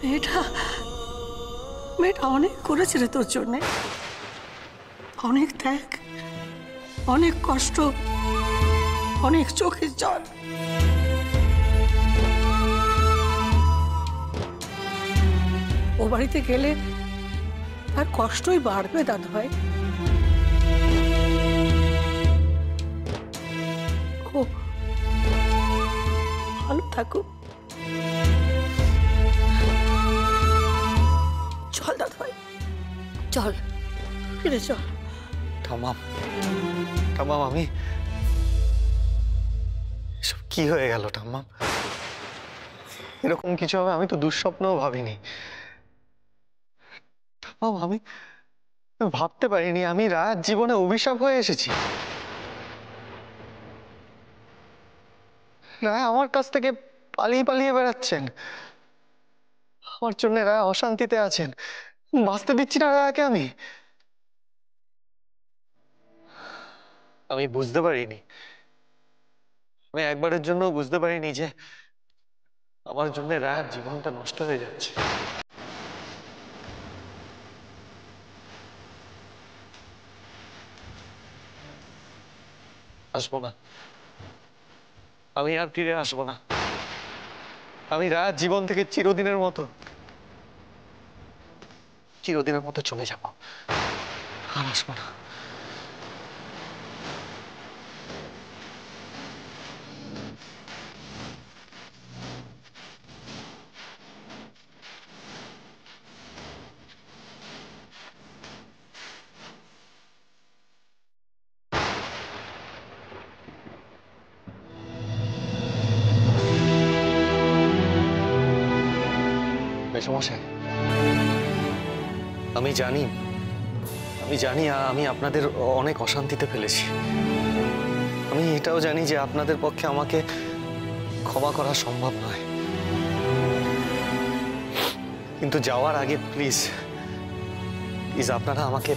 মেয়েটা মেয়েটা অনেক করেছে রে তোর জন্যে, অনেক ত্যাগ, অনেক কষ্ট, অনেক চোখের জল। ও বাড়িতে গেলে তার কষ্টই বাড়বে দাদা ভাই। ও ভালো থাকুক। চল দাদা ভাই, চল ফিরে চল। তামাম তামাম, আমি এসব কি হয়ে গেল তামাম? এরকম কিছু হবে আমি তো দুঃস্বপ্নও ভাবিনি। তামাম, আমি ভাবতে পারিনি আমি রাত জীবনে অভিশাপ হয়ে এসেছি। রায় আমার কাছ থেকে পালিয়ে পালিয়ে বেড়াচ্ছেন, আমার জন্য রায় অশান্তিতে আছেন, বাঁচতে দিচ্ছি না রায়কে। আমি বুঝতে পারিনি, আমি একবারের জন্য বুঝতে পারিনি যে আমার জন্য রায়ের জীবনটা নষ্ট হয়ে যাচ্ছে। আসবো না, আমি আর ফিরে আসবো না। আমি রায়ের জীবন থেকে চিরদিনের মতো চলে যাব, আর আসবো না। মেসোমশাই, আমি জানি আমি আপনাদের অনেক অশান্তিতে ফেলেছি। আমি এটাও জানি যে আপনাদের পক্ষে আমাকে ক্ষমা করা সম্ভব নয়, কিন্তু যাওয়ার আগে প্লিজ আপনারা আমাকে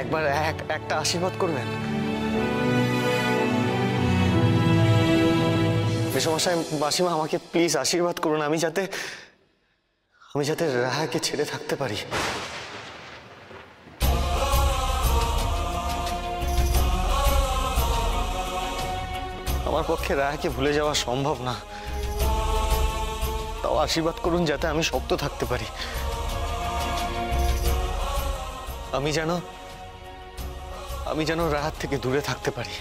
একবার একটা আশীর্বাদ করবেন। মেসোমশাই, মাসিমা, আমাকে প্লিজ আশীর্বাদ করুন, আমি যাতে রাহাকে ছেড়ে থাকতে পারি। আমার পক্ষে রাহাকে ভুলে যাওয়া সম্ভব না, তাও আশীর্বাদ করুন যাতে আমি শক্ত থাকতে পারি। আমি যেন রাহার থেকে দূরে থাকতে পারি।